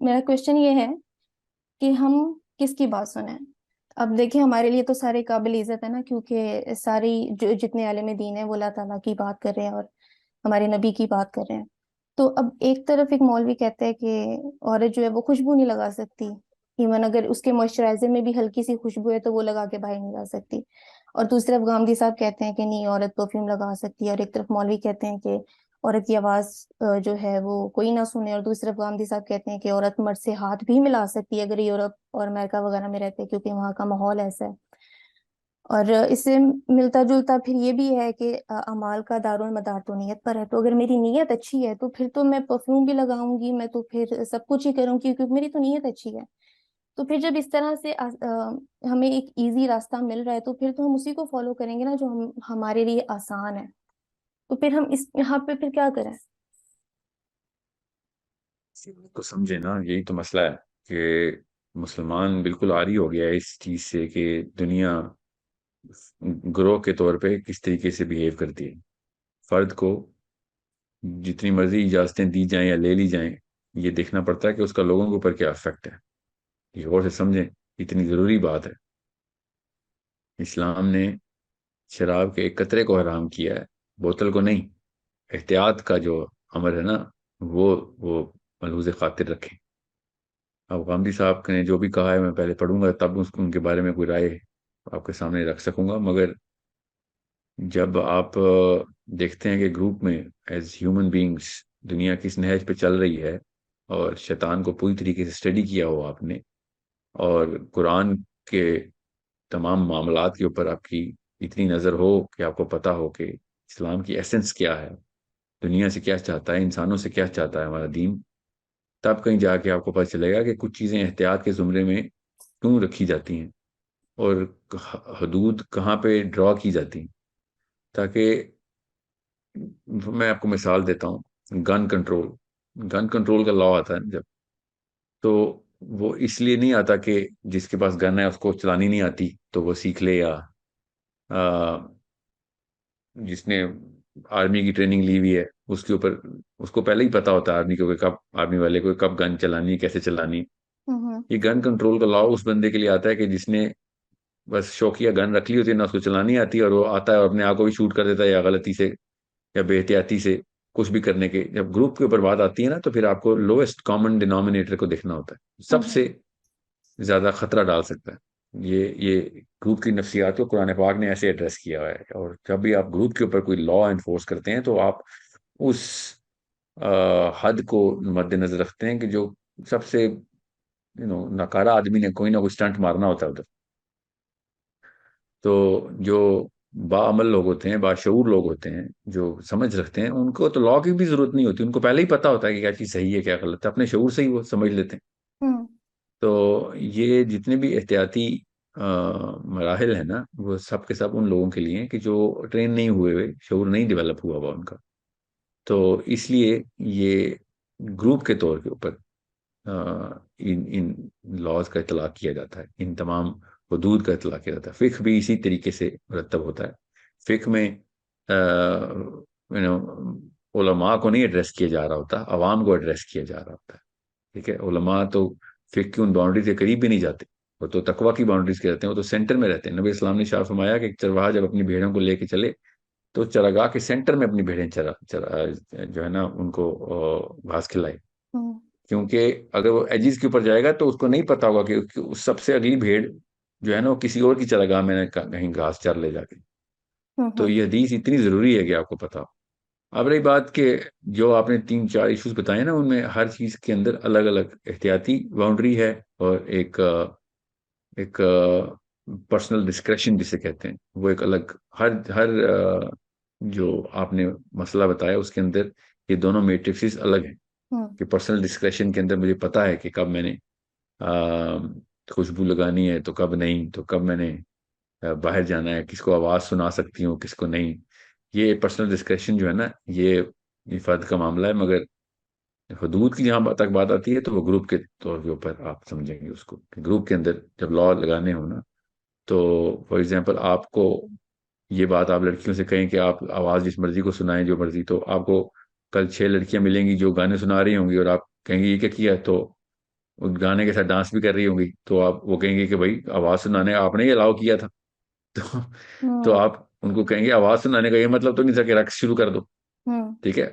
मेरा क्वेश्चन ये है कि हम किसकी बात सुने। अब देखिए, हमारे लिए तो सारे काबिल इज्जत है ना, क्योंकि सारी जो जितने आलिम दीन है वो अल्लाह ताला की बात कर रहे हैं और हमारे नबी की बात कर रहे हैं। तो अब एक तरफ एक मौलवी कहता है कि औरत जो है वो खुशबू नहीं लगा सकती, इवन अगर उसके मॉइस्चराइजर में भी हल्की सी खुशबू है तो वो लगा के बाहर नहीं जा सकती। और दूसरी तरफ गांधी साहब कहते हैं कि नहीं, औरत परफ्यूम लगा सकती है। और एक तरफ मौलवी कहते हैं कि औरत की आवाज जो है वो कोई ना सुने। और दूसरी तरफ गांधी साहब कहते हैं कि औरत मर्द से हाथ भी मिला सकती है अगर यूरोप और अमेरिका वगैरह में रहते हैं, क्योंकि वहाँ का माहौल ऐसा है। और इससे मिलता जुलता फिर ये भी है कि अमाल का दारुल मदार तो नीयत पर है। तो अगर मेरी नीयत अच्छी है तो फिर तो मैं परफ्यूम भी लगाऊंगी, मैं तो फिर सब कुछ ही करूंगी, क्योंकि मेरी तो नीयत अच्छी है। तो फिर जब इस तरह से हमें एक इजी रास्ता मिल रहा है तो फिर तो हम उसी को फॉलो करेंगे ना, जो हमारे लिए आसान है। तो फिर हम इस यहाँ पे फिर क्या करें। तो समझे ना, यही तो मसला है कि मुसलमान बिल्कुल आरी हो गया है इस चीज से कि दुनिया ग्रोह के तौर पे किस तरीके से बिहेव करती है। फर्द को जितनी मर्जी इजाजतें दी जाएं या ले ली जाएं, ये देखना पड़ता है कि उसका लोगों के ऊपर क्या इफेक्ट है। ये गौर से समझें, इतनी जरूरी बात है। इस्लाम ने शराब के एक कतरे को हराम किया है, बोतल को नहीं। एहतियात का जो अमर है ना, वो मलहूज खातिर रखें। अब गांधी साहब ने जो भी कहा है मैं पहले पढ़ूंगा, तब उनके बारे में कोई राय आपके सामने रख सकूंगा। मगर जब आप देखते हैं कि ग्रुप में एज ह्यूमन बींग्स दुनिया किस नहज पे चल रही है, और शैतान को पूरी तरीके से स्टडी किया हो आपने, और कुरान के तमाम मामलात के ऊपर आपकी इतनी नज़र हो कि आपको पता हो कि इस्लाम की एसेंस क्या है, दुनिया से क्या चाहता है, इंसानों से क्या चाहता है हमारा दीन, तब कहीं जाके आपको पता चलेगा कि कुछ चीज़ें एहतियात के ज़ुमरे में क्यों रखी जाती हैं, और हदूद कहाँ पे ड्रॉ की जाती हैं। ताकि मैं आपको मिसाल देता हूँ, गन कंट्रोल। गन कंट्रोल का लॉ आता है जब, तो वो इसलिए नहीं आता कि जिसके पास गन है उसको चलानी नहीं आती तो वो सीख ले, या जिसने आर्मी की ट्रेनिंग ली हुई है उसके ऊपर, उसको पहले ही पता होता है आर्मी को कि कब, आर्मी वाले को कब गन चलानी है, कैसे चलानी है। हम्म। ये गन कंट्रोल का लॉ उस बंदे के लिए आता है कि जिसने बस शौकिया गन रख ली होती है ना, उसको चलानी आती है, और वो आता है और अपने आप को भी शूट कर देता है, या गलती से या बेहतियाती से कुछ भी करने के। जब ग्रुप के ऊपर बात आती है ना, तो फिर आपको लोएस्ट कॉमन डिनोमिनेटर को देखना होता है, हम्म। सबसे ज्यादा खतरा डाल सकता है। ये ग्रुप की नफ्सियात को कुरान पाक ने ऐसे एड्रेस किया हुआ है। और जब भी आप ग्रुप के ऊपर कोई लॉ एनफोर्स करते हैं तो आप उस हद को मद्देनजर रखते हैं कि जो सबसे नकारा आदमी ने कोई ना कोई स्टंट मारना होता है उधर। तो जो बाअमल लोग होते हैं, बाशऊर लोग होते हैं, जो समझ रखते हैं, उनको तो लॉ की भी जरूरत नहीं होती, उनको पहले ही पता होता है कि क्या चीज़ सही है क्या गलत है, अपने शऊर से ही वो समझ लेते हैं। हम्म। तो ये जितने भी एहतियाती मराहिल है ना, वो सब के सब उन लोगों के लिए हैं कि जो ट्रेन नहीं हुए हुए, शऊर नहीं डेवलप हुआ हुआ उनका। तो इसलिए ये ग्रुप के तौर के ऊपर इन इन लॉज का इतलाक किया जाता है, इन तमाम हदूद का इतलाक किया जाता है। फिक्र भी इसी तरीके से मुरतब होता है। फिक्र में उलमा को नहीं एड्रेस किया जा रहा होता, अवाम को एड्रेस किया जा रहा होता है। ठीक है, उलमा तो फिक्र की उन बाउंड्री के करीब भी नहीं जाते, वो तो तकवा की बाउंड्रीज के रहते हैं, वो तो सेंटर में रहते हैं। नबी इस्लाम ने शाह फरमाया कि एक चरवाहा जब अपनी भेड़ों को लेके चले तो चरागाह के सेंटर में अपनी भेड़ें जो है ना उनको घास खिलाए। हम्म। क्योंकि अगर वो एजिज के ऊपर जाएगा तो उसको नहीं पता होगा कि उस सबसे अगली भेड़ जो है ना वो किसी और की चरागाह में कहीं घास चर ले जाके। तो हम्म। ये हदीस इतनी जरूरी है कि आपको पता हो। अब रही बात कि जो आपने तीन चार इश्यूज बताए ना, उनमें हर चीज के अंदर अलग अलग एहतियाती बाउंड्री है, और एक पर्सनल डिस्क्रेशन जिसे कहते हैं वो एक अलग। हर हर जो आपने मसला बताया उसके अंदर ये दोनों मैट्रिक्स अलग हैं। हम्म। कि पर्सनल डिस्क्रेशन के अंदर मुझे पता है कि कब मैंने खुशबू लगानी है, तो कब नहीं, तो कब मैंने बाहर जाना है, किसको आवाज सुना सकती हूँ किसको नहीं। ये पर्सनल डिस्क्रेशन जो है ना, ये फर्द का मामला है। मगर हदूद की जहां तक बात आती है तो वो ग्रुप के तौर के ऊपर आप समझेंगे उसको, कि ग्रुप के अंदर जब लॉ लगाने हो ना, तो फॉर एग्जांपल आपको ये बात आप लड़कियों से कहें कि आप आवाज जिस मर्जी को सुनाएं, जो मर्जी, तो आपको कल 6 लड़कियां मिलेंगी जो गाने सुना रही होंगी, और आप कहेंगे ये क्या किया, तो वो गाने के साथ डांस भी कर रही होंगी, तो आप वो कहेंगे कि भाई आवाज सुनाने आपने ही अलाउ किया था। तो हम्म। आप उनको कहेंगे आवाज सुनाने का ये मतलब तो नहीं था कि रक्स शुरू कर दो। हम्म। ठीक है।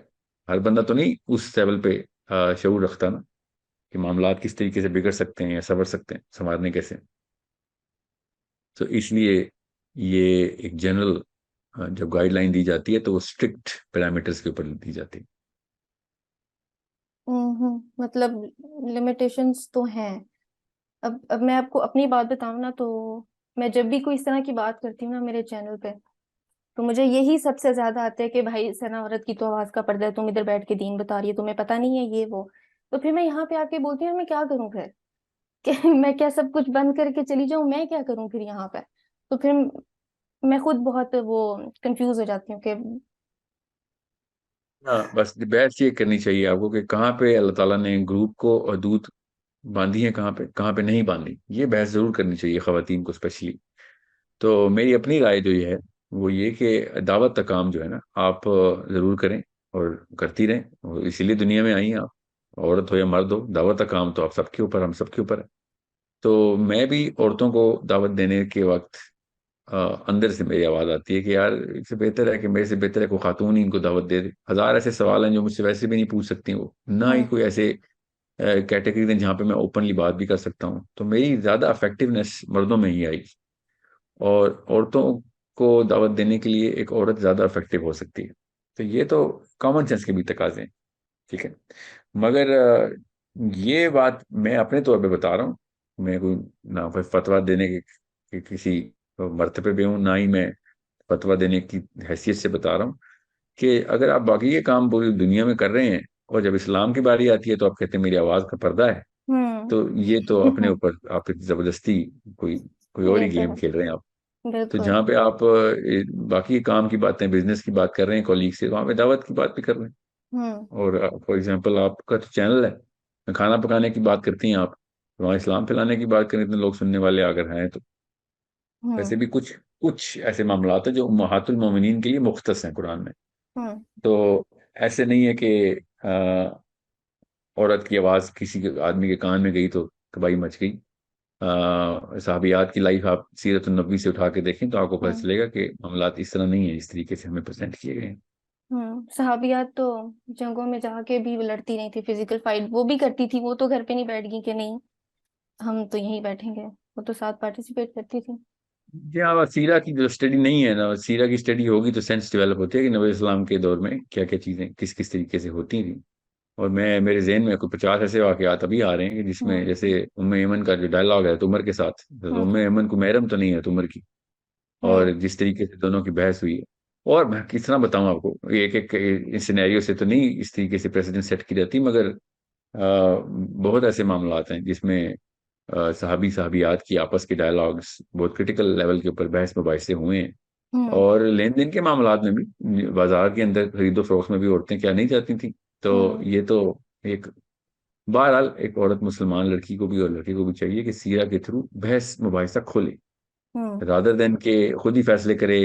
हर बंदा तो नहीं उस लेवल पे शऊर रखता ना, कि मामलात किस तरीके से बिगड़ सकते हैं या संवर सकते हैं, संवारने कैसे। तो इसलिए ये एक जनरल जब गाइडलाइन दी जाती है तो वो स्ट्रिक्ट पैरामीटर्स के ऊपर दी जाती है। मतलब लिमिटेशंस तो हैं। अब मैं आपको अपनी बात बताऊं ना, तो मैं जब भी कोई इस तरह की बात करती हूँ ना मेरे चैनल पे, तो मुझे यही सबसे ज्यादा आता है कि भाई सना, औरत की तो आवाज का पर्दा है, तुम इधर बैठ के दीन बता रही है, तुम्हें पता नहीं है ये वो। तो फिर मैं यहाँ पे आके बोलती हूँ मैं क्या करूँ फिर? कि मैं क्या सब कुछ बंद करके चली जाऊं? मैं क्या करूं फिर यहाँ पे? तो फिर मैं खुद बहुत वो कंफ्यूज हो जाती हूँ कि हाँ, बस बहस ये करनी चाहिए आपको कि कहाँ पे अल्लाह ताला ने ग्रुप को हदूद बांधी है, कहाँ पे नहीं बांधी, ये बहस जरूर करनी चाहिए खवातीन को स्पेशली। तो मेरी अपनी राय जो ये है वो ये कि दावत का काम जो है ना आप जरूर करें और करती रहें, और इसीलिए दुनिया में आई हैं आप, औरत हो या मर्द हो, दावत का काम तो आप सबके ऊपर, हम सबके ऊपर है। तो मैं भी औरतों को दावत देने के वक्त अंदर से मेरी आवाज आती है कि यार इससे बेहतर है कि मेरे से बेहतर है कोई खातून ही इनको दावत दे दे। हजार ऐसे सवाल हैं जो मुझसे वैसे भी नहीं पूछ सकती वो, ना ही हम्म। कोई ऐसे कैटेगरी हैं जहाँ पे मैं ओपनली बात भी कर सकता हूँ। तो मेरी ज्यादा इफेक्टिवनेस मर्दों में ही आई, और औरतों को दावत देने के लिए एक औरत ज्यादा इफेक्टिव हो सकती है। तो ये तो कॉमन सेंस के भी तकाजे हैं। ठीक है। मगर ये बात मैं अपने तौर पे बता रहा हूँ, मैं कोई ना कोई फतवा देने के किसी मर्तबे पे हूँ, ना ही मैं फतवा देने की हैसियत से बता रहा हूँ कि अगर आप बाकी ये काम पूरी दुनिया में कर रहे हैं और जब इस्लाम की बारी आती है तो आप कहते हैं मेरी आवाज का पर्दा है, हम्म। तो ये तो अपने ऊपर आप जबरदस्ती कोई कोई और ये ही तो गेम है। खेल रहे हैं आप। तो बिल्कुल। जहाँ पे आप बाकी काम की बातें, बिजनेस की बात कर रहे हैं कॉलीग से, वहां पे दावत की बात भी कर रहे हैं। हम्म। और फॉर एग्जांपल आपका तो चैनल है, खाना पकाने की बात करती हैं आप, वहाँ इस्लाम फैलाने की बात करें, इतने लोग सुनने वाले अगर हैं तो। हम्म। वैसे भी कुछ कुछ ऐसे मामलात हैं जो उम्महातुल मोमिनीन के लिए मुख्तस हैं कुरान में। हम्म। तो ऐसे नहीं है कि औरत की आवाज किसी के आदमी के कान में गई तो तबाही मच गई। साहबियात की लाइफ आप सीरत नबी से उठा के देखें तो आपको पता हम्म। चलेगा कि मामलात इस तरह नहीं है, इस तरीके से हमें प्रेजेंट किए गए हैं। सहाबियात तो जंगों में जाके भी वो लड़ती नहीं थी, फिजिकल फाइट वो भी करती थी, वो तो घर पे नहीं बैठ गई कि नहीं हम तो यहीं बैठेंगे, वो तो साथ पार्टिसिपेट करती थी। जी हाँ, सीरा की जो स्टडी नहीं है ना, सीरा की स्टडी होगी तो सेंस डेवलप होती है कि नबी इस्लाम के दौर में क्या क्या चीजें किस किस तरीके से होती थी। और मैं मेरे जहन में कोई 50 ऐसे वाकयात अभी आ रहे हैं कि जिसमें हम्म। जैसे उम्मे ऐमन का जो डायलॉग है तुमर के साथ, तो हम्म। उम्मे ऐमन को महरम तो नहीं है तुमर की, और हम्म। जिस तरीके से दोनों की बहस हुई है। और मैं किस तरह बताऊं आपको, एक एक सिनेरियो से तो नहीं इस तरीके से प्रेसिडेंट सेट की जाती, मगर बहुत ऐसे मामलात हैं जिसमें सहाबी साहबियात की आपस के डायलॉग्स बहुत क्रिटिकल लेवल के ऊपर बहस मुबाहिसे हुए हैं। हम्म। और लेन देन के मामलात में भी, बाजार के अंदर खरीदो फरोख्त में भी औरतें क्या नहीं जाती थी। तो हम्म। ये तो एक, बहरहाल एक औरत मुसलमान लड़की को भी और लड़के को भी चाहिए कि सीरा के थ्रू बहस मुबाहिसा खोले, हम्म। रादर देन के खुद ही फैसले करे।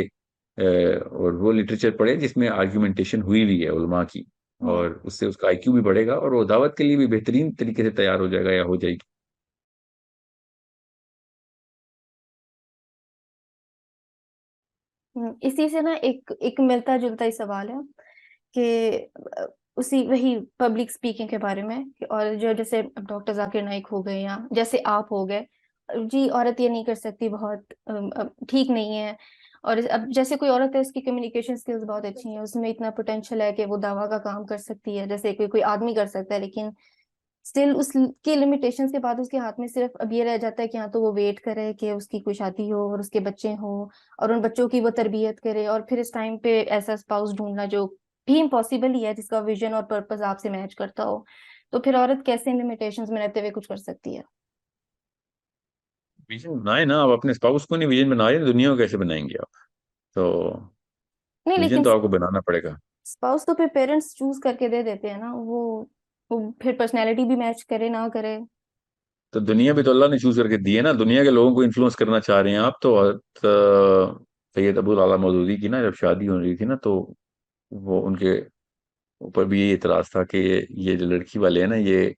और वो लिटरेचर पढ़े जिसमें आर्ग्यूमेंटेशन हुई हुई है उलमा की, हम्म। और उससे उसका आईक्यू भी बढ़ेगा और वो दावत के लिए भी बेहतरीन तरीके से तैयार हो जाएगा या हो जाएगी। इसी से ना एक एक मिलता जुलता ही सवाल है कि उसी वही पब्लिक स्पीकिंग के बारे में और जो जैसे डॉक्टर जाकिर नाइक हो गए या जैसे आप हो गए, जी औरत ये नहीं कर सकती, बहुत ठीक नहीं है। और अब जैसे कोई औरत है उसकी कम्युनिकेशन स्किल्स बहुत अच्छी हैं, उसमें इतना पोटेंशियल है कि वो दावा का काम कर सकती है जैसे कोई कोई आदमी कर सकता है, लेकिन स्टिल उसके लिमिटेशंस के बाद उसके हाथ में सिर्फ अब ये रह जाता है कि हाँ तो वो वेट करे कि उसकी कोई शादी हो और उसके बच्चे हो और उन बच्चों की वो तरबियत करे, और फिर इस टाइम पे ऐसा स्पाउस ढूंढना जो भी इम्पॉसिबल ही है, जिसका विजन और पर्पस आपसे मैच करता हो। तो फिर औरत कैसे इन लिमिटेशंस में रहते हुए कुछ कर सकती है? विजन बनाए ना, आप अपने स्पाउस को नहीं विजन बना रहे, दुनिया को कैसे बनाएंगे आप? तो नहीं विजन लेकिन तो आपको बनाना पड़ेगा। स्पाउस तो फिर पेरेंट्स चूज करके दे देते हैं ना, वो फिर पर्सनैलिटी भी मैच करे ना करे। तो दुनिया भी तो अल्लाह ने चूज करके दी है ना, दुनिया के लोगों को इन्फ्लुएंस करना चाह रहे हैं आप तो। सैयद अबू आला मौदूदी की ना जब शादी हो रही थी ना, तो वो उनके ऊपर भी ये इतराज था कि ये जो लड़की वाले हैं ना, ये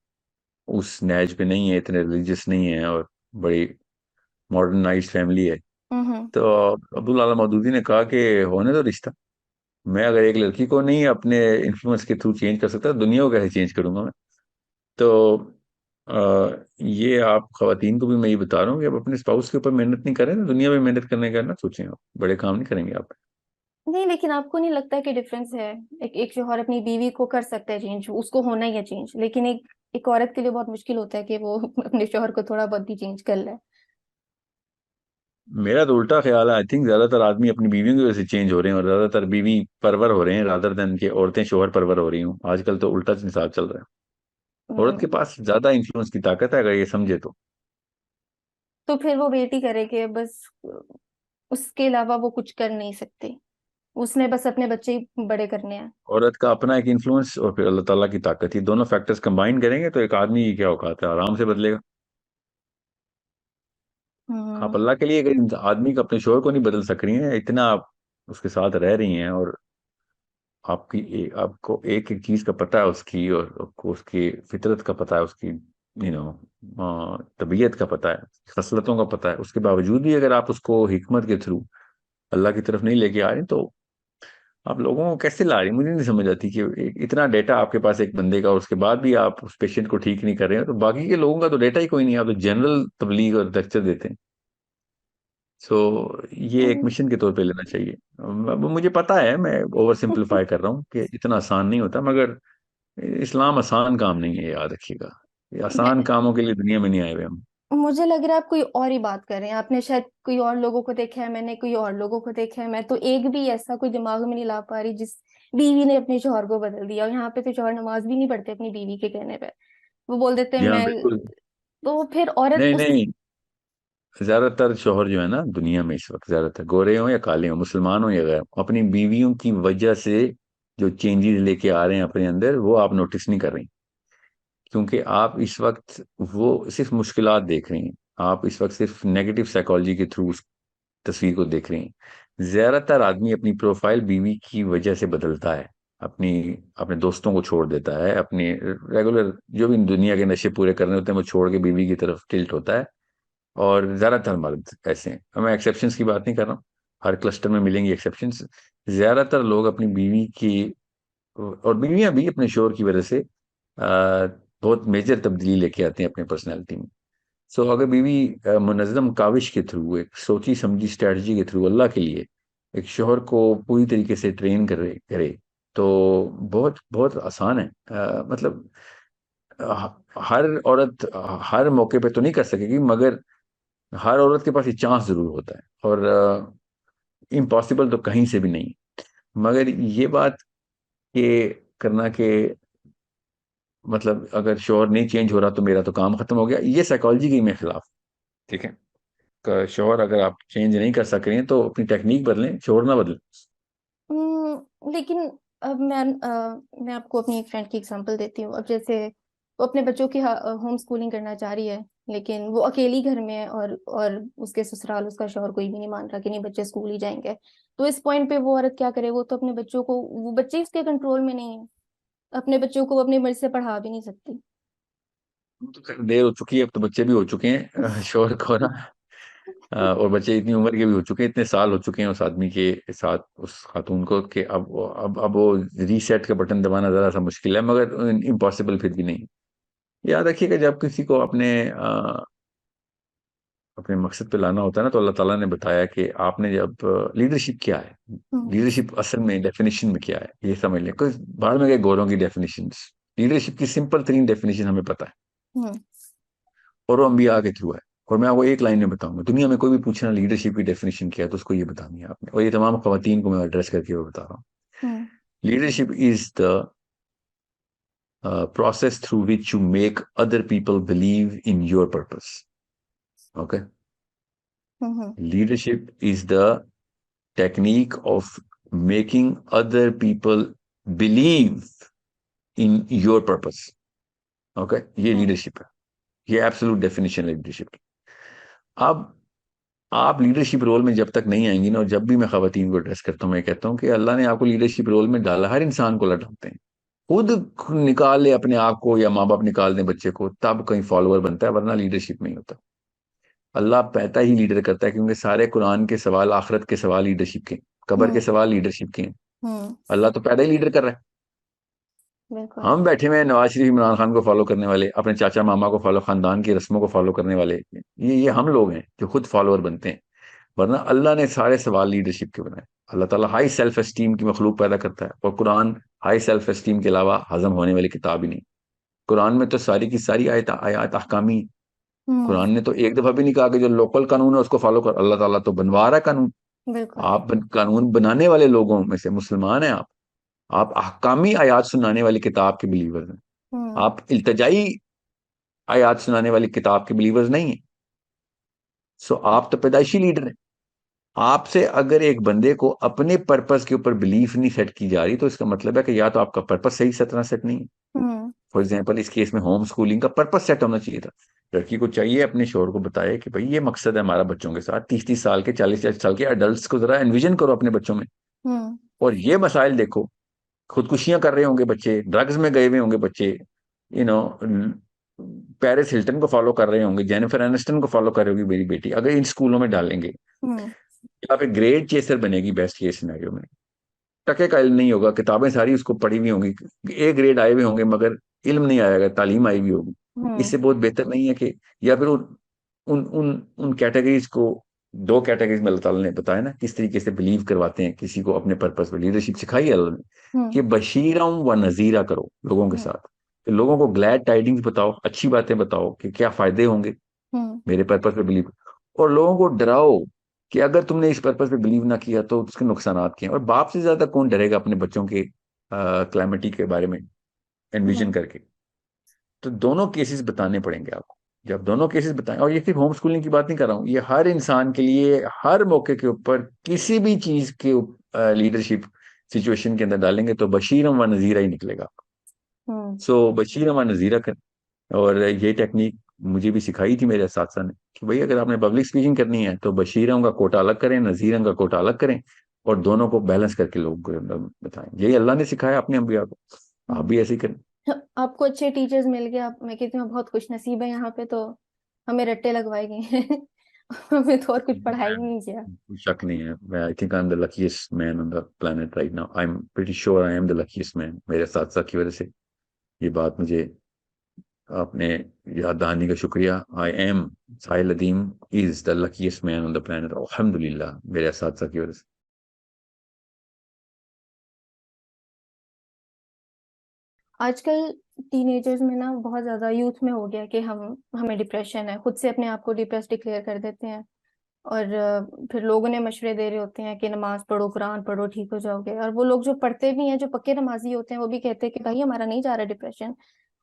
उस नहज पे नहीं है, इतने रिलीजियस नहीं है, और बड़ी मॉडर्नाइज्ड फैमिली है। हम्म। तो अब्दुल आला मौदूदी ने कहा कि होने दो रिश्ता। मैं अगर एक लड़की को नहीं अपने इन्फ्लुएंस के थ्रू चेंज कर सकता, दुनिया को कैसे चेंज करूंगा मैं? तो ये आप खवातीन को भी मैं ये बता रहा हूँ कि आप अपने स्पाउस के ऊपर मेहनत नहीं करें तो दुनिया में मेहनत करने का ना सोचें, आप बड़े काम नहीं करेंगे आप। नहीं, लेकिन आपको नहीं लगता कि डिफरेंस है? एक शौहर अपनी बीवी को कर सकता है चेंज, उसको होना ही है चेंज, लेकिन एक औरत के लिए बहुत मुश्किल होता है कि वो अपने शौहर को थोड़ा बहुत भी चेंज कर ले। मेरा तो उल्टा ख्याल है। आई थिंक ज्यादातर आदमी अपनी बीवियों की वजह से चेंज हो रहे हैं, और ज्यादातर बीवी परवर हो रहे हैं रादर देन के औरतें शोहर परवर हो रही हूँ। आजकल तो उल्टा हिसाब चल रहा है। औरत के हम्म। पास ज्यादा इन्फ्लुएंस की ताकत है, अगर ये समझे तो। तो फिर वो बेटी करे कि बस, उसके अलावा वो कुछ कर नहीं सकती, उसने बस अपने बच्चे ही बड़े करने हैं। औरत का अपना एक इन्फ्लुएंस और फिर अल्लाह ताला की ताकत, ये दोनों फैक्टर्स कंबाइन करेंगे तो एक आदमी की क्या औकात है, आराम से बदलेगा। आप हम्म। अल्लाह के लिए अगर आदमी का अपने शोहर को नहीं बदल सक रही हैं, इतना आप उसके साथ रह रही हैं, और आपको एक एक चीज का पता है उसकी, और आपको उसकी फितरत का पता है, उसकी तबीयत का पता है, खसलतों का पता है, उसके बावजूद भी अगर आप उसको हिकमत के थ्रू अल्लाह की तरफ नहीं लेके आ रहे, तो आप लोगों को कैसे ला रही हैं? मुझे नहीं समझ आती कि इतना डेटा आपके पास एक बंदे का, उसके बाद भी आप उस पेशेंट को ठीक नहीं कर रहे हैं, तो बाकी के लोगों का तो डेटा ही कोई नहीं है, आप तो जनरल तबलीग और लेक्चर देते हैं। सो ये एक हम्म। मिशन के तौर पे लेना चाहिए। अब मुझे पता है मैं ओवर सिंप्लीफाई कर रहा हूँ कि इतना आसान नहीं होता, मगर इस्लाम आसान काम नहीं है, याद रखिएगा। ये आसान कामों के लिए दुनिया में नहीं आए हुए हम। मुझे लग रहा है आप कोई और ही बात कर रहे हैं, आपने शायद कोई और लोगों को देखा है, मैंने कोई और लोगों को देखा है, मैं तो एक भी ऐसा कोई दिमाग में नहीं ला पा रही जिस बीवी ने अपने शौहर को बदल दिया। और यहाँ पे तो शौहर नमाज भी नहीं पढ़ते अपनी बीवी के कहने पे, वो बोल देते हैं जी हाँ, मैं। बिल्कुल। तो फिर औरत नहीं उस। नहीं, ज्यादातर शोहर जो है ना दुनिया में इस वक्त, ज्यादातर गोरे हो या काले हो, मुसलमान हो या गैर, अपनी बीवियों की वजह से जो चेंजेस लेके आ रहे हैं अपने अंदर, वो आप नोटिस नहीं कर रही। क्योंकि आप इस वक्त वो सिर्फ मुश्किलात देख रही हैं, आप इस वक्त सिर्फ नेगेटिव साइकोलॉजी के थ्रू उस तस्वीर को देख रही हैं। ज्यादातर आदमी अपनी प्रोफाइल बीवी की वजह से बदलता है, अपनी अपने दोस्तों को छोड़ देता है, अपने रेगुलर जो भी दुनिया के नशे पूरे करने होते हैं वो छोड़ के बीवी की तरफ टिल्ट होता है। और ज्यादातर मर्द ऐसे हैं, अब मैं एक्सेप्शंस की बात नहीं कर रहा हूँ, हर क्लस्टर में मिलेंगी एक्सेप्शंस। ज्यादातर लोग अपनी बीवी की, और बीवियां भी अपने शोर की वजह से बहुत मेजर तब्दीली लेके आती हैं अपनी पर्सनैलिटी में। सो अगर बीवी मुनज़्ज़म काविश के थ्रू, एक सोची समझी स्ट्रेटजी के थ्रू अल्लाह के लिए एक शोहर को पूरी तरीके से ट्रेन करे करे तो बहुत बहुत आसान है। मतलब हर औरत हर मौके पे तो नहीं कर सकेगी, मगर हर औरत के पास ये चांस जरूर होता है, और इम्पॉसिबल तो कहीं से भी नहीं। मगर ये बात कि करना कि मतलब अगर शोहर नहीं चेंज हो रहा तो मेरा तो काम खत्म हो गया, ये साइकोलॉजी की मैं खिलाफ। ठीक है, शोहर अगर आप चेंज नहीं कर सक रहे हैं तो अपनी टेक्निक बदलें, शोहर ना बदलें। लेकिन अब मैं आपको अपनी एक फ्रेंड की एग्जांपल देती हूँ। अब जैसे वो अपने बच्चों की होम स्कूलिंग करना चाह रही है, लेकिन वो अकेली घर में है, और उसके ससुराल उसका शौहर कोई भी नहीं मान रहा कि नहीं बच्चे स्कूल ही जाएंगे। तो इस पॉइंट पे वो औरत क्या करे? वो तो अपने बच्चों को, वो बच्चे उसके कंट्रोल में नहीं है, अपने बच्चों को वो अपनी मर्जी से पढ़ा भी नहीं सकती। तो खैर देर हो चुकी है, अब तो बच्चे भी हो चुके हैं शोहर को ना। और बच्चे इतनी उम्र के भी हो चुके हैं, इतने साल हो चुके हैं उस आदमी के साथ, उस खातून को, कि अब वो रीसेट का बटन दबाना जरा सा मुश्किल है, मगर इम्पॉसिबल फिर भी नहीं। याद रखिएगा, जब किसी को अपने मकसद पे लाना होता है ना, तो अल्लाह ताला ने बताया कि आपने जब लीडरशिप क्या है, हम्म। लीडरशिप असल में डेफिनेशन में क्या है, ये समझ लें। कुछ बाहर में गए गोरों की डेफिनेशन, लीडरशिप की सिंपल तरीन डेफिनेशन हमें पता है, हम्म। और वो अम्बिया के थ्रू है। और मैं आपको एक लाइन में बताऊंगा, दुनिया में कोई भी पूछना लीडरशिप की डेफिनेशन क्या है, तो उसको ये बतानी है आपने, और ये तमाम खवातीन को मैं एड्रेस करके वो बता रहा हूँ। Hmm. Leadership is the process through which you make other people believe in your purpose. Okay, hmm. leadership is the technique of making other people believe in your purpose. Okay, ये हम्म। Leadership है, ये absolute definition है leadership की। अब आप leadership role में जब तक नहीं आएंगी ना, और जब भी मैं खवातीन को एड्रेस करता हूँ मैं कहता हूँ कि अल्लाह ने आपको लीडरशिप रोल में डाला, हर इंसान को अल्लाह डालते हैं, खुद निकाल ले अपने आप को, या माँ बाप निकाल दें बच्चे को, तब कहीं फॉलोअर बनता है, वरना लीडरशिप नहीं होता। अल्लाह पैदा ही लीडर करता है, क्योंकि सारे कुरान के सवाल, आखिरत के सवाल लीडरशिप के, कब्र के हम्म। सवाल लीडरशिप के हैं। हम्म। अल्लाह तो पैदा ही लीडर कर रहा है। बिल्कुल। हम बैठे हुए हैं नवाज शरीफ, इमरान खान को फॉलो करने वाले, अपने चाचा मामा को फॉलो, खानदान की रस्मों को फॉलो करने वाले, ये हम लोग हैं जो खुद फॉलोअर बनते हैं। वरना अल्लाह ने सारे सवाल लीडरशिप के बनाए। अल्लाह ताला हाई सेल्फ एस्टीम की मखलूक पैदा करता है, और कुरान हाई सेल्फ एस्टीम के अलावा हजम होने वाली किताब ही नहीं। कुरान में तो सारी की सारी आयत आयत अहकामी। हम्म। कुरान ने तो एक दफा भी नहीं कहा कि जो लोकल कानून है उसको फॉलो कर। अल्लाह ताला तो बनवा रहा है कानून। बिल्कुल। आप कानून बनाने वाले लोगों में से मुसलमान हैं आप अहकामी आयात सुनाने वाली किताब के बिलीवर हैं। हम्म। आप इल्तजाई आयात सुनाने वाली किताब के बिलीवर्स नहीं है। सो आप तो पैदाइशी लीडर हैं। आपसे अगर एक बंदे को अपने पर्पस के ऊपर बिलीफ नहीं सेट की जा रही, तो इसका मतलब है कि या तो आपका पर्पस सही तरह सेट नहीं है। हम्म। फॉर एग्जाम्पल, इस केस में होम स्कूलिंग का पर्पस सेट होना चाहिए था। लड़की को चाहिए अपने शोहर को बताए कि भाई ये मकसद है हमारा बच्चों के साथ, 30-30 साल के, 40-40 साल के अडल्ट को जरा एनविजन करो अपने बच्चों में, हम्म। और ये मसाइल देखो। खुदकुशियां कर रहे होंगे बच्चे, ड्रग्स में गए हुए होंगे बच्चे, यू नो, पेरिस हिल्टन को फॉलो कर रहे होंगे, जेनिफर एनिस्टन को फॉलो कर रही होगी मेरी बेटी, अगर इन स्कूलों में डालेंगे, हम्म। यहाँ पे ग्रेड चेसर बनेगी बेस्ट केस सिनेरियो में। टके का इल्म नहीं होगा, किताबें सारी उसको पढ़ी हुई होंगी, ए ग्रेड आए हुए होंगे, मगर इल्म नहीं आएगा, तालीम आई हुई होगी। हम्म। इससे बहुत बेहतर नहीं है कि, या फिर उन उन उन कैटेगरीज को, दो कैटेगरीज में अल्लाह ताला ने बताया ना किस तरीके से बिलीव करवाते हैं किसी को अपने पर्पस पे। लीडरशिप सिखाई है अल्लाह ने हम्म। कि बशीरा व नजीरा करो लोगों के हम्म। साथ, कि लोगों को ग्लैड टाइडिंग्स बताओ, अच्छी बातें बताओ कि क्या फायदे होंगे हम्म। मेरे पर्पस पे बिलीव, और लोगों को डराओ कि अगर तुमने इस पर्पस पे बिलीव ना किया तो उसके नुकसानात क्या हैं। और बाप से ज्यादा कौन डरेगा अपने बच्चों के क्लैमिटी के बारे में एनविजन हम्म। करके। तो दोनों केसेस बताने पड़ेंगे आपको। जब दोनों केसेस बताएं, और ये सिर्फ होम स्कूलिंग की बात नहीं कर रहा हूँ, ये हर इंसान के लिए हर मौके के ऊपर किसी भी चीज के लीडरशिप सिचुएशन के अंदर डालेंगे तो बशीरम व नजीरा ही निकलेगा। हम्म। सो बशीरम व नजीरा कर। और ये टेक्निक मुझे भी सिखाई थी मेरे साथ ने कि भाई अगर आपने पब्लिक स्पीकिंग करनी है तो बशीरों का कोटा अलग करें, नजीरों का कोटा अलग करें, और दोनों को बैलेंस करके लोगों को बताएं। यही अल्लाह ने सिखाया अपने अंबिया को। आप हम्म। भी ऐसे ही करें। आपको अच्छे टीचर्स मिल गए, आप, मैं कहती हूँ बहुत खुश नसीब है यहाँ पे तो। हमें रट्टे लगवाए गए हैं। हमें तो और कुछ पढ़ाई मैं, ही नहीं किया। कोई शक नहीं है, मैं I think I am the luckiest man on the planet right now. I am pretty sure I am the luckiest man. मेरे साथ साथ की वजह से ये बात मुझे आपने याद दहानी का शुक्रिया। I am, Sahil अदीम is the luckiest man on the planet, अल्हम्दुलिल्लाह, मेरे साथ साथ की वजह से। आजकल टीनेजर्स में ना बहुत ज्यादा यूथ में हो गया कि हमें डिप्रेशन है, खुद से अपने आप को डिप्रेस डिक्लेयर कर देते हैं। और फिर लोगों ने मशवरे दे रहे होते हैं कि नमाज पढ़ो, कुरान पढ़ो, ठीक हो जाओगे। और वो लोग जो पढ़ते भी हैं, जो पक्के नमाजी होते हैं, वो भी कहते हैं कि भाई हमारा नहीं जा रहा डिप्रेशन,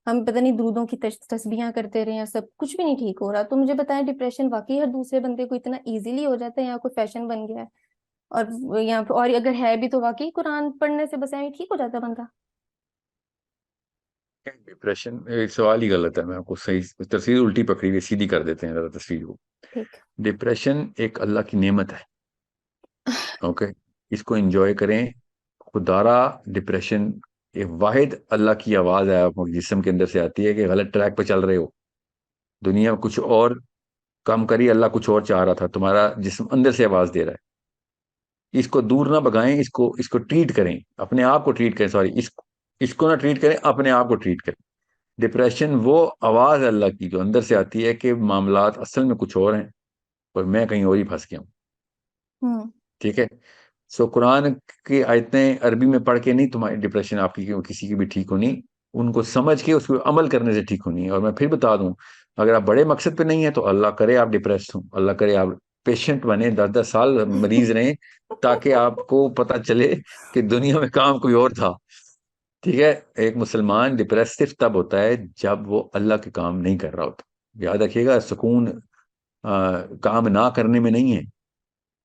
हम पता नहीं दूधों की तस्बीहां करते रहे हैं, सब कुछ भी नहीं ठीक हो रहा। तो मुझे बताएं, डिप्रेशन वाकई हर दूसरे बंदे को इतना इजीली हो जाता है या कोई फैशन बन गया है? और और अगर है भी तो वाकई कुरान पढ़ने से बस ऐਵੇਂ ठीक हो जाता है बंदा? डिप्रेशन एक सवाल ही गलत है, मैं आपको सही तस्वीर उल्टी पकड़ी हुई सीधी कर देते हैं जरा तस्वीर को। ठीक। डिप्रेशन एक अल्लाह की नेमत है। ओके, इसको एंजॉय करें। खुदारा डिप्रेशन एक वाहिद अल्लाह की आवाज है आपको जिस्म के अंदर से आती है कि गलत ट्रैक पे चल रहे हो, दुनिया में कुछ और काम करिए, अल्लाह कुछ और चाह रहा था, तुम्हारा जिस्म अंदर से आवाज दे रहा है। इसको दूर ना भगाएं, इसको इसको ट्रीट करें, अपने आप को ट्रीट करें, सॉरी, इसको ना ट्रीट करें, अपने आप को ट्रीट करें। डिप्रेशन वो आवाज है अल्लाह की जो अंदर से आती है कि मामलात असल में कुछ और हैं और मैं कहीं और ही फंस गया हूँ। हम्म। ठीक है। सो कुरान की आयतें अरबी में पढ़ के नहीं तुम्हारी डिप्रेशन आपकी किसी की भी ठीक होनी, उनको समझ के उसको अमल करने से ठीक होनी है। और मैं फिर बता दूं, अगर आप बड़े मकसद पे नहीं है तो अल्लाह करे आप डिप्रेस हो, अल्लाह करे आप पेशेंट बने, 10-10 साल मरीज रहें, ताकि आपको पता चले कि दुनिया में काम कोई और था। ठीक है। एक मुसलमान डिप्रेस सिर्फ तब होता है जब वो अल्लाह के काम नहीं कर रहा होता। याद रखिएगा, सुकून काम ना करने में नहीं है,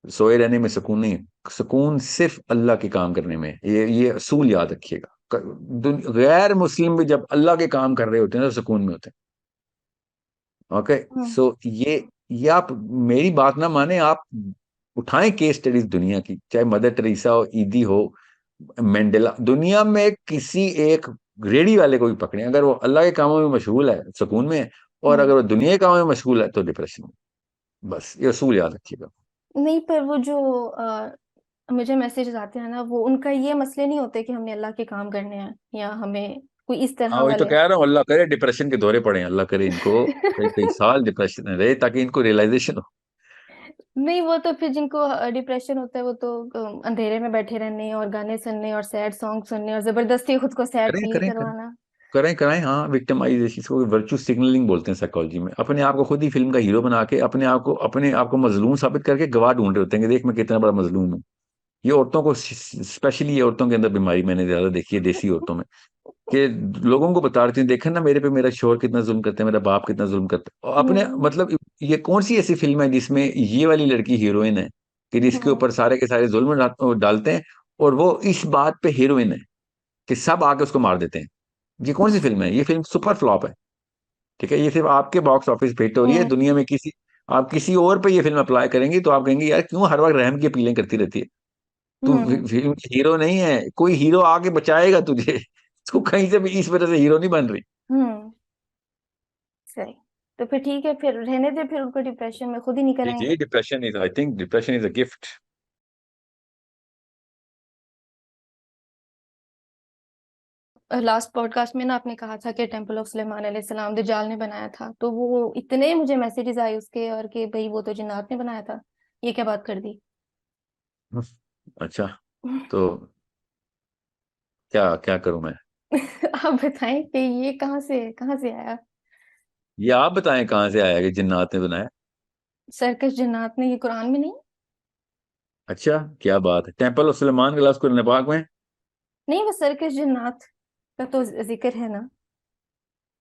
सोए रहने में सुकून नहीं है। सुकून सिर्फ अल्लाह के काम करने में है। ये असूल याद रखिएगा। गैर मुस्लिम भी जब अल्लाह के काम कर रहे होते हैं तो सुकून में होते हैं। ओके। हम्म। सो ये आप मेरी बात ना माने, आप उठाएं केस स्टडीज दुनिया की, चाहे मदर टेरेसा हो, ईदी हो, मंडेला, दुनिया में किसी एक रेडी वाले को भी पकड़े, अगर वो अल्लाह के कामों में मशगूल है सुकून में है, और हम्म। अगर वो दुनिया के कामों में मशगूल है तो डिप्रेशन में। बस ये असूल याद रखिएगा। नहीं, पर वो जो मुझे मैसेजेस आते हैं ना, वो उनका ये मसले नहीं होते कि हमने अल्लाह के काम करने हैं या हमें कोई इस तरह हाँ वही तो वाले। कह रहा हूँ, अल्लाह करे डिप्रेशन के दौरे पड़े, अल्लाह करे इनको कई कई साल डिप्रेशन में रहे ताकि इनको रियलाइजेशन हो। नहीं, वो तो फिर जिनको डिप्रेशन होता है वो तो अंधेरे में बैठे रहने और गाने सुनने और सैड सॉन्ग सुनने और जबरदस्ती खुद को सैड करें फील करें करें, करवाना। कराएं कराएं, हाँ विक्टिमाइजेशन इसको वर्चू सिग्नलिंग बोलते हैं साइकोलॉजी में। अपने आप को खुद ही फिल्म का हीरो बना के अपने आप को मजलूम साबित करके गवाह ढूंढ रहे होते हैं कि देख मैं कितना बड़ा मजलूम हूँ। ये औरतों को स्पेशली, ये औरतों के अंदर बीमारी मैंने ज्यादा देखी है, देसी औरतों में, कि लोगों को बता रही थी देखे ना मेरे पे मेरा शोहर कितना जुल्म करते हैं, मेरा बाप कितना जुल्म करता है, और अपने हम्म। मतलब ये कौन सी ऐसी फिल्म है जिसमें ये वाली लड़की हीरोइन है कि जिसके हम्म। ऊपर सारे के सारे जुल्म डालते हैं, और वो इस बात पे हीरोइन है कि सब आके उसको मार देते हैं। ये कौन सी फिल्म है? ये फिल्म सुपर फ्लॉप है। ठीक है, ये सिर्फ आपके बॉक्स ऑफिस पे हिट हो रही है, हम्म। दुनिया में किसी, आप किसी और पे ये फिल्म अप्लाई करेंगी तो आप कहेंगे यार क्यों हर वक्त रहम की अपीलें करती रहती है। तू हम्म। फिल्म की हीरो नहीं है, कोई हीरो आके बचाएगा तुझे। तू कहीं से भी इस वजह से हीरो नहीं बन रही। हम्म। सही। तो फिर ठीक है, फिर रहने दे, फिर उनको डिप्रेशन में खुद ही निकल जी आएंगे। जी, depression is, I think depression is a gift. Last podcast में ना आपने कहा था कि टेम्पल ऑफ सुलेमान अलैहिस्सलाम दज्जाल ने बनाया था, तो वो इतने मुझे मैसेजेस आए उसके, और कि भाई वो तो जिन्नात ने बनाया था। ये क्या बात कर दी? अच्छा, तो क्या क्या करूं मैं? आप बताएं कि ये कहाँ से आया? ये आप बताएं कहाँ से आया कि जिन्नात ने बनाया? सर्कस जिन्नात ने, ये कुरान में नहीं? अच्छा, क्या बात है, टेम्पल ऑफ सुलेमान का लफ्ज कुरान पाक में? नहीं, वो सर्कस जिन्नात का तो जिक्र है ना।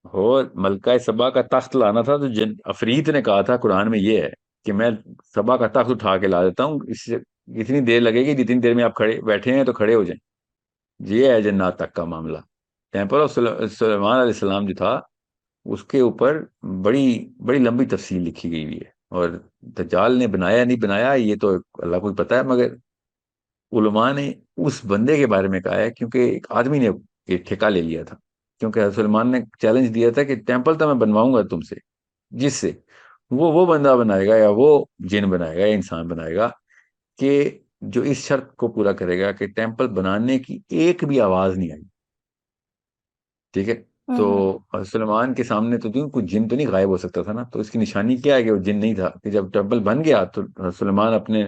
हो, मलका सबा का तख्त लाना था तो जिन अफरीत ने कहा था कुरान में ये है कि मैं सबा का तख्त उठा के ला देता हूँ, इससे इतनी देर लगेगी जितनी देर में आप खड़े बैठे हैं तो खड़े हो जाएं। ये है जन्नत तक का मामला। टेम्पल ऑफ सुलेमान अलैहिस्सलाम जो था, उसके ऊपर बड़ी बड़ी लंबी तफसील लिखी गई हुई है, और दज्जाल ने बनाया नहीं बनाया ये तो अल्लाह को ही पता है, मगर उलमा ने उस बंदे के बारे में कहा है क्योंकि एक आदमी ने ये ठेका ले लिया था। क्योंकि हज़रत सुलेमान ने चैलेंज दिया था कि टेम्पल तो मैं बनवाऊंगा तुमसे, जिससे वो बंदा बनाएगा या वो जिन बनाएगा या इंसान बनाएगा कि जो इस शर्त को पूरा करेगा कि टेम्पल बनाने की एक भी आवाज नहीं आई। ठीक है, तो हम्म। सुलेमान के सामने तो क्यों कुछ जिन तो नहीं गायब हो सकता था ना, तो इसकी निशानी क्या है कि वो जिन नहीं था, कि जब टेम्पल बन गया तो सुलेमान अपने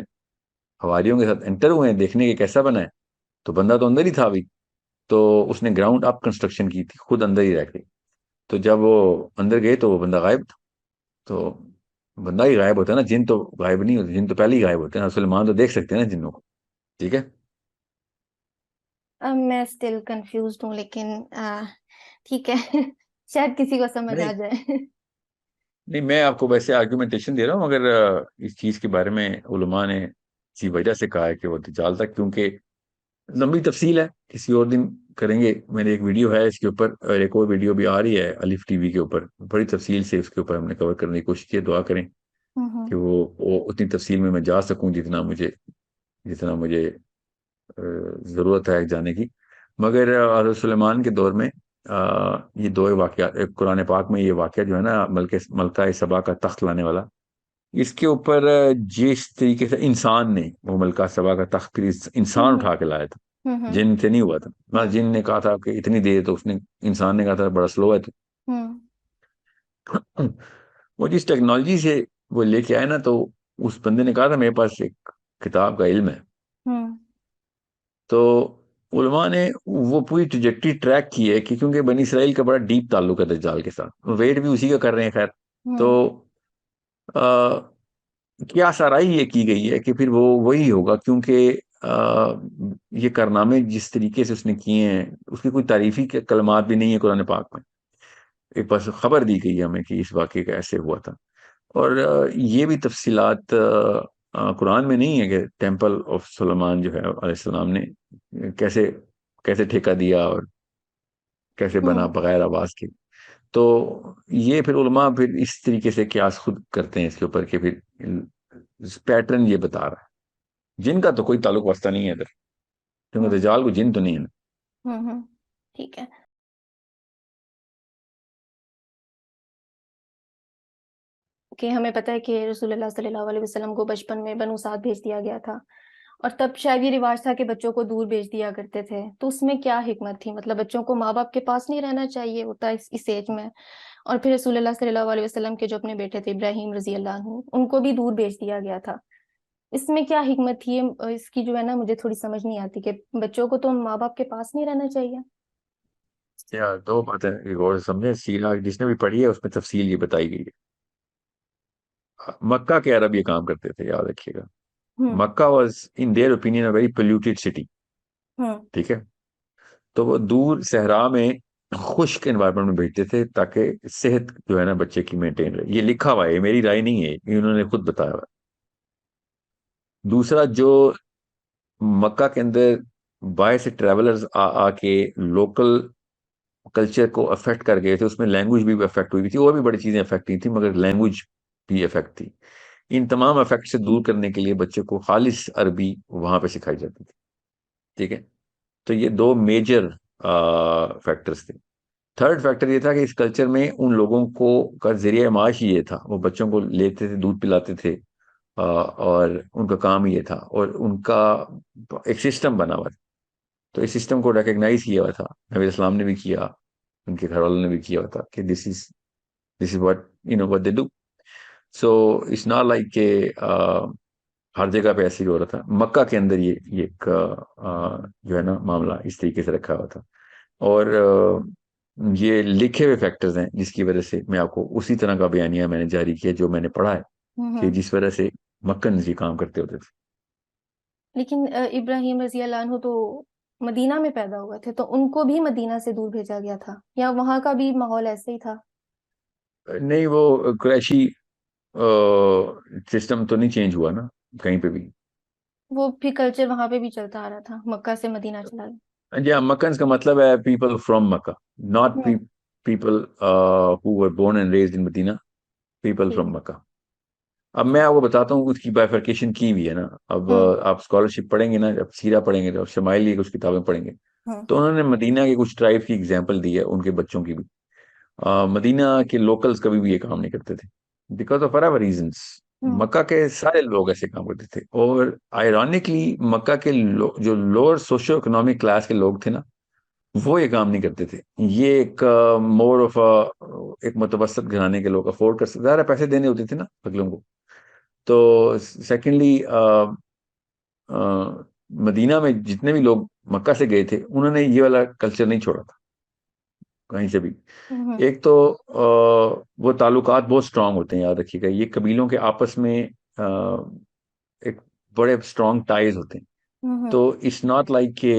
हवारियों के साथ एंटर हुए हैं देखने के कैसा बना है, तो बंदा तो अंदर ही था अभी। तो उसने ग्राउंड अप कंस्ट्रक्शन की थी खुद अंदर ही रह के। तो जब वो अंदर गए तो वो बंदा गायब था। तो बंदा ही गायब होता है ना, जिन तो गायब नहीं होते, जिन तो पहले ही गायब होते हैं ना, सुलेमान तो देख सकते हैं ना जिन्नों को। ठीक है। अब मैं स्टिल कंफ्यूज हूँ, लेकिन ठीक है। शायद किसी को समझ आ नहीं जाए। नहीं, मैं आपको वैसे आर्गुमेंटेशन दे रहा हूँ, मगर इस चीज के बारे में उलमा ने इसी वजह से कहा है कि वो दज्जाल था, क्योंकि लंबी तफसील है, किसी और दिन करेंगे। मेरे एक वीडियो है इसके ऊपर, और एक और वीडियो भी आ रही है अलिफ टीवी के ऊपर, बड़ी तफसील से उसके ऊपर हमने कवर करने की कोशिश की है। दुआ करें कि हम्म। वो उतनी तफसील में मैं जा सकूं जितना मुझे जरूरत है जाने की। मगर हज़रत सुलेमान के दौर में ये दो वाकया, कुरान पाक में ये वाकया जो है ना, मलका सबा का तख्त लाने वाला, इसके ऊपर जिस तरीके से इंसान ने वो मलका सबा का तख्त फिर इंसान हम्म। उठा के लाया था, हम्म। जिन से नहीं हुआ था ना। हम्म। जिन ने कहा था कि इतनी देर, तो उसने, इंसान ने कहा था बड़ा स्लो है तू। हम्म। वो जिस टेक्नोलॉजी से वो लेके आए ना, तो उस बंदे ने कहा था मेरे पास एक किताब का इल्म है। हम्म। तो उलमा ने वो पूरी ट्रिजेक्टरी ट्रैक की है कि क्योंकि बनी इसराइल का बड़ा डीप ताल्लुक है दज्जाल के साथ, वेट भी उसी का कर रहे हैं खैर। तो हम्म। आ, क्या साराई ये की गई है कि फिर वो वही होगा, क्योंकि ये कारनामे जिस तरीके से उसने किए हैं उसकी कोई तारीफी के कलमात भी नहीं है कुरान पाक में। एक बस खबर दी गई है हमें कि इस वाक़े का ऐसे हुआ था, और ये भी तफसीलात कुरान में नहीं है कि टेम्पल ऑफ सुलेमान जो है अलैहिस्सलाम ने कैसे कैसे ठेका दिया और कैसे बना हम्म। बगैर आवाज के। तो ये फिर उलमा फिर इस तरीके से क्यास खुद करते हैं इसके ऊपर कि फिर पैटर्न ये बता रहा है। जिनका तो कोई ताल्लुक वास्ता नहीं है इधर, क्योंकि हम्म। दज्जाल को जिन तो नहीं है ना। ठीक है। कि हमें पता है कि रसूलुल्लाह सल्लल्लाहु अलैहि वसल्लम को बचपन में बनु साद भेज दिया गया था, और तब शायद ये रिवाज था कि बच्चों को दूर भेज दिया करते थे। तो उसमें क्या हिकमत थी? मतलब बच्चों को माँ बाप के पास नहीं रहना चाहिए होता इस एज में? और फिर रसूलुल्लाह सल्लल्लाहु अलैहि वसल्लम के जो अपने बेटे थे इब्राहिम रजी अल्लाह अन्हु, उनको भी दूर भेज दिया गया था। इसमें क्या हिकमत थी? इसकी जो है ना, मुझे थोड़ी समझ नहीं आती कि बच्चों को तो माँ बाप के पास नहीं रहना चाहिए। यार दो बातें एक और समझे, सीरा जिसने भी पढ़ी है उसमें तफसील ये बताई गई है। मक्का के अरब ये काम करते थे, याद रखिएगा। Hmm. Mecca was in their opinion a very polluted city. हम्म। ठीक है। तो वो दूर सहरा में खुश्क एनवायरनमेंट में भेजते थे ताकि सेहत जो है ना बच्चे की मेंटेन रहे। ये लिखा हुआ है, ये मेरी राय नहीं है, ये उन्होंने खुद बताया हुआ है। दूसरा, जो मक्का के अंदर बाहर से ट्रैवलर्स आ आके लोकल कल्चर को अफेक्ट कर गए थे, उसमें लैंग्वेज भी अफेक्ट हुई थी, और भी बड़ी चीजें अफेक्ट हुई थी, मगर लैंग्वेज भी अफेक्ट थी। इन तमाम इफेक्ट से दूर करने के लिए बच्चे को खालिस अरबी वहां पे सिखाई जाती थी। ठीक है। तो ये दो मेजर फैक्टर्स थे। थर्ड फैक्टर ये था कि इस कल्चर में उन लोगों को का जरिया माश ये था, वो बच्चों को लेते थे, दूध पिलाते थे, और उनका काम ये था, और उनका एक सिस्टम बना हुआ था। तो इस सिस्टम को रिकग्नाइज किया हुआ था, नबी इस्लाम ने भी किया, उनके घर वालों ने भी किया हुआ था कि this is what what they do. So it's not like के हर जगह पे ऐसे ही हो रहा था। मक्का के अंदर ये एक जो है ना मामला इस तरीके से रखा हुआ था। और ये लिखे हुए फैक्टर्स हैं जिसकी वजह से मैं आपको उसी तरह का बयानिया मैंने जारी किया जो मैंने पढ़ा है, कि हम्म। जिस वजह से मक्कन जी काम करते होते लेकिन इब्राहिम रजी अल्लाह अन्हु तो मदीना में पैदा हुए थे, तो उनको भी मदीना से दूर भेजा गया था, या वहां का भी माहौल ऐसे ही था? थे। नहीं, वो कुरैशी सिस्टम तो नहीं चेंज हुआ ना कहीं पे भी। वो भी कल्चर वहां पे भी चलता आ रहा था, मक्का से मदीना चला गया। जी हाँ, मक्कन का मतलब है people from Mecca, not hmm. People who were born and raised in Medina, people ठीक फ्रॉम है। मक्का। अब मैं आपको बताता हूँ उसकी बाइफरकेशन की हुई है ना। अब हम्म। आप स्कॉलरशिप पढ़ेंगे ना, जब सीरा पढ़ेंगे, जब शमाइल की कुछ किताबें पढ़ेंगे, हम्म। तो उन्होंने मदीना के कुछ ट्राइब की एग्जाम्पल दी है, उनके बच्चों की भी। मदीना के लोकल्स कभी भी ये काम नहीं करते थे, बिकॉज ऑफ whatever रीजंस। हम्म। मक्का के सारे लोग ऐसे काम करते थे, और आयरॉनिकली मक्का के जो लोअर सोशियो इकोनॉमिक क्लास के लोग थे ना, वो ये काम नहीं करते थे। ये एक मोर ऑफ एक मुतवसत घराने के लोग अफोर्ड कर सकते, ज़्यादा पैसे देने होते थे ना अगलों को। तो सेकेंडली, मदीना में जितने भी लोग मक्का से गए थे, उन्होंने ये वाला कल्चर नहीं छोड़ा था कहीं से भी। हम्म। एक तो वो ताल्लुकात बहुत स्ट्रांग होते हैं, याद रखिएगा, ये कबीलों के आपस में एक बड़े स्ट्रांग टाइज होते हैं। हम्म। तो इट्स नॉट लाइक के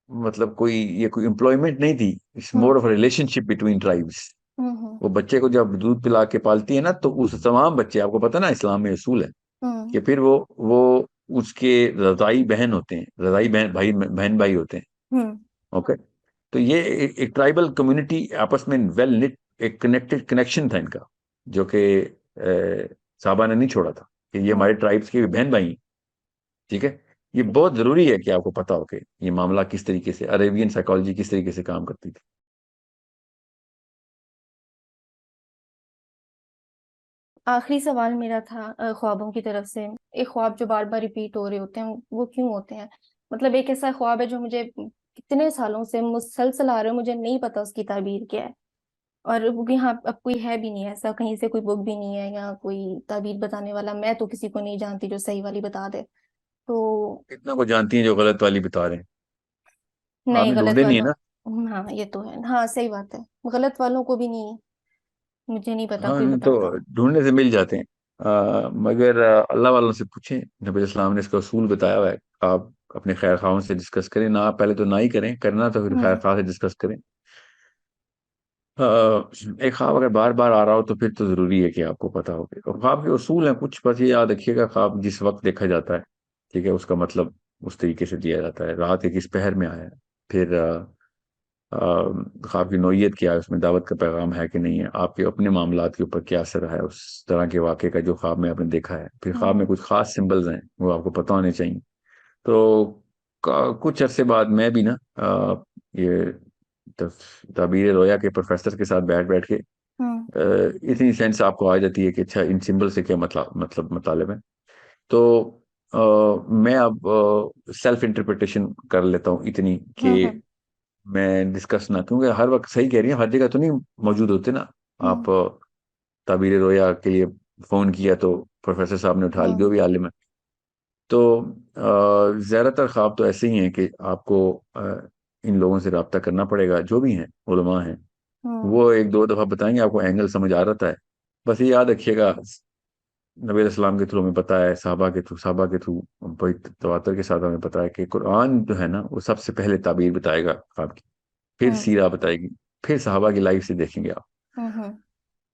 मतलब कोई एम्प्लॉयमेंट नहीं थी, it's hmm. More of relationship between tribes. हम्म। वो बच्चे को जब दूध पिला के पालती है ना, तो उस तमाम बच्चे, आपको पता ना इस्लाम में असूल है हम्म। कि फिर वो उसके रज़ाई बहन होते हैं, रज़ाई बहन भाई होते हैं। हम्म। ओके। तो ये एक ट्राइबल कम्युनिटी आपस में वेल निट, एक कनेक्टेड कनेक्शन था इनका, जो कि साहबा ने नहीं छोड़ा था कि ये हम्म। हमारे ट्राइब्स के बहन भाई हैं। ठीक है। ये बहुत जरूरी है कि आपको पता हो कि ये मामला किस तरीके से, अरेबियन साइकोलॉजी किस तरीके से काम करती थी। आखिरी सवाल मेरा था ख्वाबों की तरफ से। एक ख्वाब जो बार बार रिपीट हो रहे होते हैं, वो क्यों होते हैं? मतलब एक ऐसा ख्वाब है जो मुझे कितने सालों से मुसलसल आ रहा है, मुझे नहीं पता उसकी ताबीर क्या है। और वो यहाँ अब कोई है भी नहीं, ऐसा कहीं से कोई बुक भी नहीं है या कोई ताबीर बताने वाला। मैं तो किसी को नहीं जानती जो सही वाली बता दे। तो कितना को जानती हैं जो गलत वाली बता रहे हैं? नहीं, आपने गलत ढूंढे नहीं है वालों। ना। हाँ ये तो है, हाँ सही बात है। गलत वालों को भी नहीं, मुझे नहीं पता हाँ, कोई तो बताता। ढूंढने से मिल जाते हैं। मगर अल्लाह वालों से पूछें, नबी इस्लाम ने इसका असूल बताया हुआ है। आप अपने खैर खाओं से डिस्कस करें ना, आप पहले तो ना ही करें, करना तो फिर खैर हम्म। खा से डिस्कस करें। एक ख्वाब अगर बार बार आ रहा हो तो फिर तो जरूरी है कि आपको पता हो। और ख्वाब के उसूल हैं कुछ, बस ये याद रखिएगा, ख्वाब जिस वक्त देखा जाता है, ठीक है, उसका मतलब उस तरीके से दिया जाता है। रात के किस पहर में आया है, फिर ख्वाब की नौइयत क्या है, उसमें दावत का पैगाम है कि नहीं है, आपके अपने मामलात के ऊपर क्या असर है उस तरह के वाक़े का जो ख्वाब में आपने देखा है। फिर ख्वाब में हम्म। कुछ खास सिंबल्स हैं, वो आपको पता होने चाहिए। तो कुछ अरसे बाद मैं भी ना ये ताबीर रोया के प्रोफेसर के साथ बैठ बैठ के हम्म। इतनी सेंस आपको आ जाती है कि अच्छा इन सिंबल से क्या मतलब मतलब है। तो मैं अब सेल्फ इंटरप्रिटेशन कर लेता हूँ इतनी कि हम्म। मैं डिस्कस ना, क्योंकि हर वक्त सही कह रही है, हर जगह तो नहीं मौजूद होते ना। आप हम्म। ताबीर रोया के लिए फोन किया तो प्रोफेसर साहब ने उठा लिया, हम्म। जो भी आलिम है। तो ज़्यादातर ख्वाब तो ऐसे ही हैं कि आपको इन लोगों से रब्ता करना पड़ेगा, जो भी हैं उलमा हैं। हम्म। वो एक दो दफ़ा बताएंगे, आपको एंगल समझ आ रहा है। बस ये याद रखिएगा, नबी अलैहिस्सलाम के थ्रू हमें पता है, साहबा के थ्रू बड़ी तवातर के साथ हमें पता है कि कुरान जो है ना, वो सबसे पहले ताबीर बताएगा ख्वाब की, फिर हम्म। सीरा बताएगी, फिर साहबा की लाइफ से देखेंगे आप। हम्म।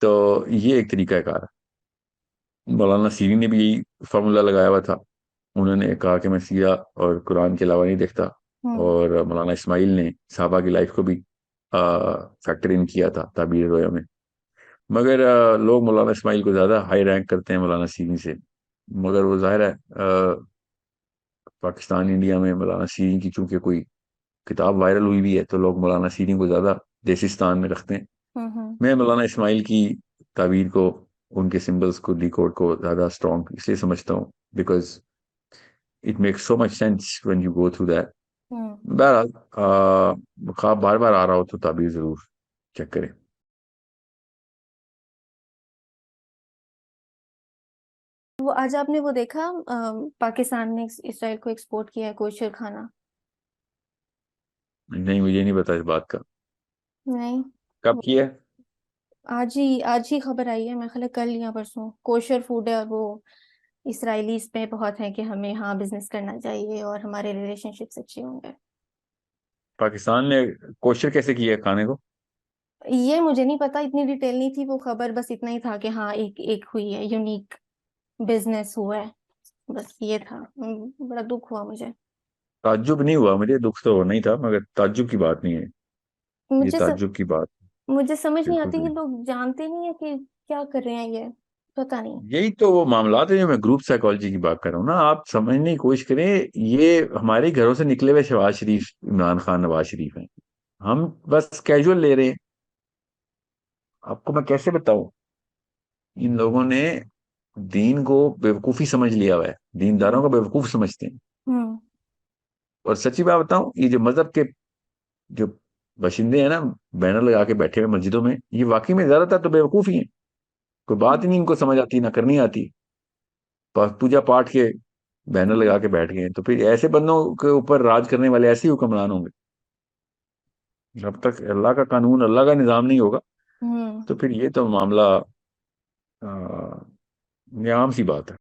तो ये एक तरीका कार है। मौलाना सीरी ने भी यही फार्मूला लगाया हुआ था। उन्होंने कहा कि मैं सीरा और कुरान के अलावा नहीं देखता। हम्म। और मौलाना इस्माइल ने साहबा की लाइफ को भी फैक्टर इन किया था ताबीर रोया में। मगर लोग मौलाना इस्माइल को ज़्यादा हाई रैंक करते हैं मौलाना सीरी से। मगर वो जाहिर है, पाकिस्तान इंडिया में मौलाना सीरी की चूंकि कोई किताब वायरल हुई भी है, तो लोग मौलाना सीरी को ज़्यादा देसी स्थान में रखते हैं। हम्म। मैं मौलाना इस्माइल की ताबीर को, उनके सिंबल्स को, डिकोड को ज़्यादा स्ट्रॉन्ग इसलिए समझता हूँ because it makes so much sense when you go through that. हम्म। बहरहाल, ख्वाब बार बार आ रहा हो तो ताबीर ज़रूर चेक करें। वो आज आपने वो देखा, पाकिस्तान ने इसराइल को एक्सपोर्ट किया है कोशर खाना। नहीं, मुझे नहीं पता इस बात का। नहीं। कब किया है? आज ही खबर आई है, मैं ख्याल है कल या परसों। कोशर फूड है और वो इसराइली इस पे बहुत है कि हमें यहाँ बिजनेस करना चाहिए और हमारे रिलेशनशिप्स अच्छे होंगे। पाकिस्तान ने कोशिश कैसे की है खाने को? ये मुझे नहीं पता, इतनी डिटेल नहीं थी वो खबर, बस इतना ही था कि हाँ एक एक हुई है, यूनिक बिजनेस हुआ है। बस ये था। बड़ा दुख हुआ मुझे। ताज्जुब नहीं हुआ मुझे, दुख तो नहीं था, मगर ताज्जुब की बात नहीं है। ये मुझे ताज्जुब की बात। मुझे समझ नहीं बिल्कुल आती कि सही। लोग जानते नहीं है कि क्या कर रहे हैं ये। पता नहीं। यही तो वो मामलात है जो मैं ग्रुप साइकोलॉजी की बात कर रहा हूँ ना। आप समझने की कोशिश करें, ये हमारे घरों से निकले हुए शहबाज शरीफ, इमरान खान, नवाज शरीफ हैं। हम बस कैजुअल ले रहे हैं। आपको मैं कैसे बताऊं, इन लोगों ने दीन को बेवकूफ़ी समझ लिया हुआ है, दीनदारों हम्म। को बेवकूफ़ समझते हैं। हम्म। और सच्ची बात बताऊं, ये जो मजहब के जो बशिंदे हैं ना, बैनर लगा के बैठे हुए मस्जिदों में, ये वाकई में ज्यादातर तो बेवकूफ़ ही हैं। कोई बात ही नहीं इनको समझ आती, ना करनी आती। पूजा पाठ के बैनर लगा के बैठ गए हैं। तो फिर ऐसे बंदों के ऊपर राज करने वाले ऐसे ही हुक्मरान होंगे। जब तक अल्लाह का कानून, अल्लाह का निज़ाम नहीं होगा, हम्म। तो फिर ये तो मामला ये आम सी बात है।